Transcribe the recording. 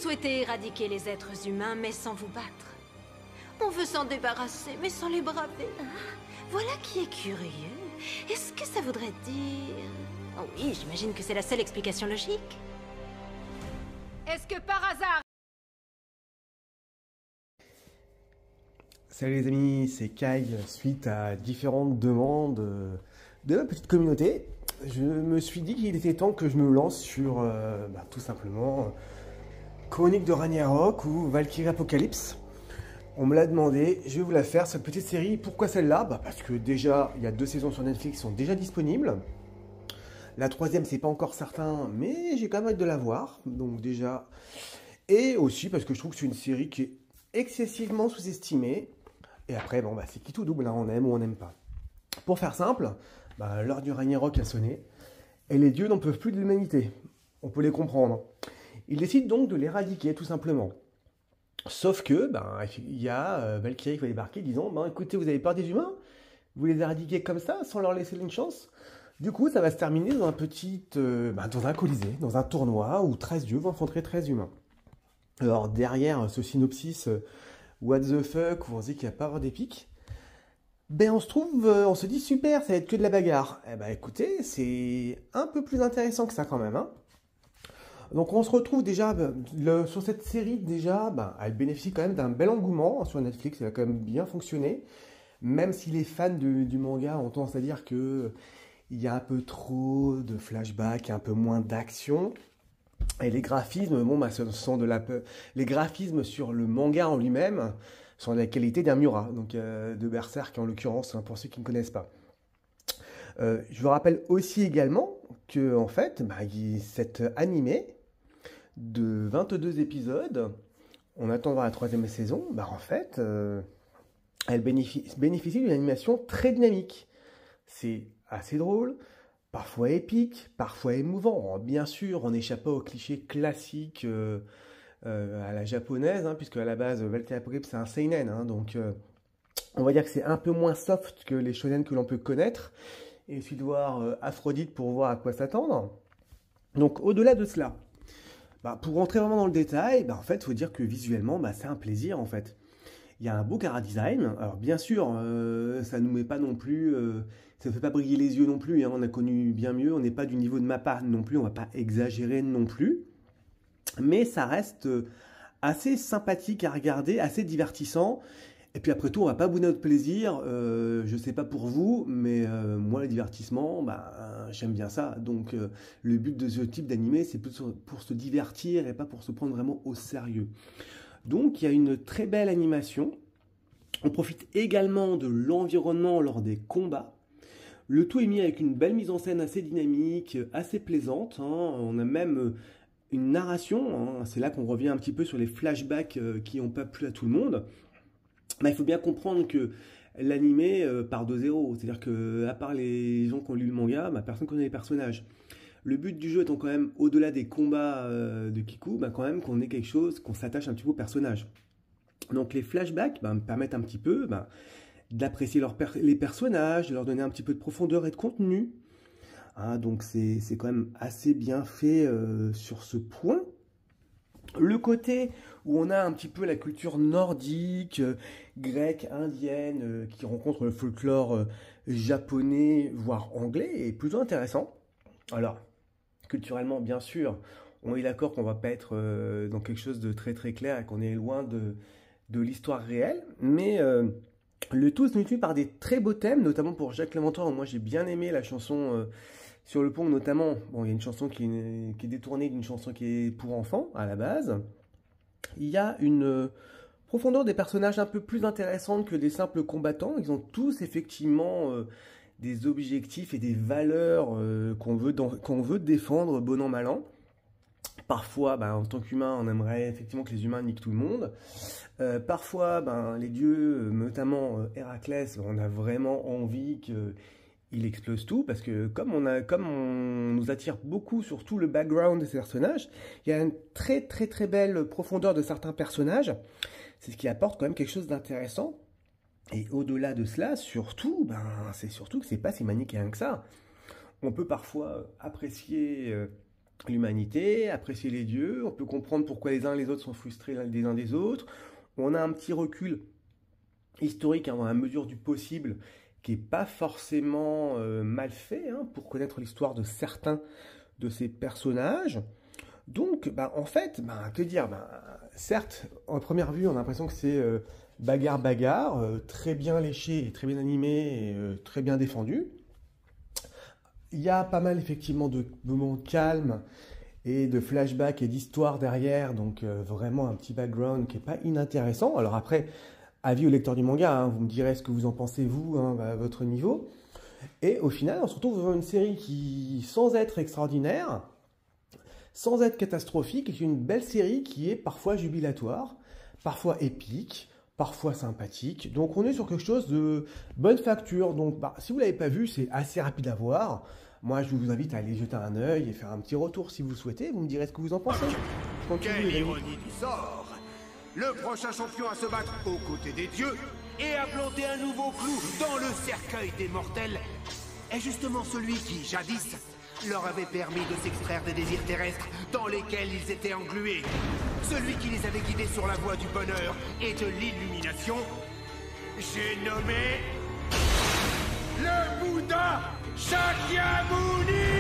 souhaitez éradiquer les êtres humains, mais sans vous battre. On veut s'en débarrasser, mais sans les braver. Voilà qui est curieux. Est-ce que ça voudrait dire... Oh oui, j'imagine que c'est la seule explication logique. Est-ce que par hasard... Salut les amis, c'est Kyle. Suite à différentes demandes de ma petite communauté, je me suis dit qu'il était temps que je me lance sur tout simplement Chronique de Ragnarok ou Valkyrie Apocalypse. On me l'a demandé, je vais vous la faire, cette petite série. Pourquoi celle-là? Parce que déjà, il y a 2 saisons sur Netflix qui sont déjà disponibles. La 3e, c'est pas encore certain, mais j'ai quand même hâte de la voir. Donc déjà, et aussi parce que je trouve que c'est une série qui est excessivement sous-estimée. Et après, c'est qui tout double, hein, on aime ou on n'aime pas. Pour faire simple, l'heure du Ragnarok a sonné, et les dieux n'en peuvent plus de l'humanité. On peut les comprendre. Ils décident donc de l'éradiquer, tout simplement. Sauf que, il y a Valkyrie qui va débarquer, disant, écoutez, vous avez peur des humains? Vous les éradiquez comme ça, sans leur laisser une chance? Du coup, ça va se terminer dans dans un colisée, dans un tournoi, où 13 dieux vont affronter 13 humains. Alors, derrière ce synopsis... what the fuck, où on se dit qu'il n'y a pas avoir d'épique, on se dit super, ça va être que de la bagarre. Écoutez, c'est un peu plus intéressant que ça quand même, hein. Donc on se retrouve déjà, sur cette série déjà, elle bénéficie quand même d'un bel engouement sur Netflix, elle a quand même bien fonctionné, même si les fans du manga ont tendance à dire que il y a un peu trop de flashbacks, un peu moins d'action. Et les graphismes, ce sont les graphismes sur le manga en lui-même sont de la qualité d'un Miura, donc de Berserk en l'occurrence, hein, pour ceux qui ne connaissent pas. Je vous rappelle aussi également que en fait, cet animé de 22 épisodes, on attend de voir la 3e saison, elle bénéficie d'une animation très dynamique. C'est assez drôle. Parfois épique, parfois émouvant. Bien sûr, on n'échappe pas aux clichés classiques à la japonaise, hein, puisque à la base, Valkyrie Apocalypse, c'est un seinen. Hein, donc, on va dire que c'est un peu moins soft que les shonen que l'on peut connaître. Et il suffit de voir Aphrodite pour voir à quoi s'attendre. Donc, au-delà de cela, pour rentrer vraiment dans le détail, en fait, il faut dire que visuellement, c'est un plaisir, en fait. Il y a un beau chara-design. Alors bien sûr, ça nous met pas non plus, ça ne fait pas briller les yeux non plus, hein. On a connu bien mieux, on n'est pas du niveau de Mappa non plus, on va pas exagérer non plus. Mais ça reste assez sympathique à regarder, assez divertissant. Et puis après tout, on va pas bouder notre plaisir. Je sais pas pour vous, mais moi le divertissement, j'aime bien ça. Donc le but de ce type d'animé, c'est plus pour se divertir et pas pour se prendre vraiment au sérieux. Donc il y a une très belle animation. On profite également de l'environnement lors des combats. Le tout est mis avec une belle mise en scène assez dynamique, assez plaisante, hein. On a même une narration, hein. C'est là qu'on revient un petit peu sur les flashbacks qui n'ont pas plu à tout le monde. Il faut bien comprendre que l'animé part de zéro. C'est-à-dire que à part les gens qui ont lu le manga, personne ne connaît les personnages. Le but du jeu étant quand même, au-delà des combats de Kiku, quand même qu'on ait quelque chose, qu'on s'attache un petit peu au personnage. Donc les flashbacks me permettent un petit peu d'apprécier les personnages, de leur donner un petit peu de profondeur et de contenu. Hein, donc c'est quand même assez bien fait sur ce point. Le côté où on a un petit peu la culture nordique, grecque, indienne, qui rencontre le folklore japonais, voire anglais, est plutôt intéressant. Alors, culturellement, bien sûr, on est d'accord qu'on va pas être dans quelque chose de très très clair et qu'on est loin de l'histoire réelle, mais le tout se multiplie par des très beaux thèmes, notamment pour Jacques Léventreur. Moi, j'ai bien aimé la chanson Sur le pont, notamment. Bon, il y a une chanson qui est détournée d'une chanson qui est pour enfants, à la base. Il y a une profondeur des personnages un peu plus intéressante que des simples combattants. Ils ont tous, effectivement... des objectifs et des valeurs qu'on veut défendre bon an mal an. Parfois, en tant qu'humain, on aimerait effectivement que les humains niquent tout le monde. Parfois, les dieux, notamment Héraclès, on a vraiment envie qu'il explose tout, parce que comme on nous attire beaucoup sur tout le background de ces personnages, il y a une très très très belle profondeur de certains personnages. C'est ce qui apporte quand même quelque chose d'intéressant. Et au-delà de cela, surtout, c'est surtout que c'est pas si manichéen que ça. On peut parfois apprécier l'humanité, apprécier les dieux, on peut comprendre pourquoi les uns et les autres sont frustrés les uns des autres. On a un petit recul historique dans la mesure du possible, qui n'est pas forcément mal fait pour connaître l'histoire de certains de ces personnages. Donc, en fait, que dire, certes, en première vue, on a l'impression que c'est bagarre, très bien léché, et très bien animé, et très bien défendu. Il y a pas mal, effectivement, de moments calmes, et de flashbacks et d'histoires derrière, donc vraiment un petit background qui n'est pas inintéressant. Alors après, avis au lecteur du manga, vous me direz ce que vous en pensez, vous, à votre niveau. Et au final, on se retrouve dans une série qui, sans être extraordinaire, sans être catastrophique, est une belle série qui est parfois jubilatoire, parfois épique, parfois sympathique. Donc on est sur quelque chose de bonne facture. Donc si vous ne l'avez pas vu, c'est assez rapide à voir. Moi, je vous invite à aller jeter un œil et faire un petit retour si vous le souhaitez. Vous me direz ce que vous en pensez. Quelle ironie du sort! Le prochain champion à se battre aux côtés des dieux et à planter un nouveau clou dans le cercueil des mortels est justement celui qui, jadis, leur avait permis de s'extraire des désirs terrestres dans lesquels ils étaient englués. Celui qui les avait guidés sur la voie du bonheur et de l'illumination. J'ai nommé le Bouddha Shakyamuni!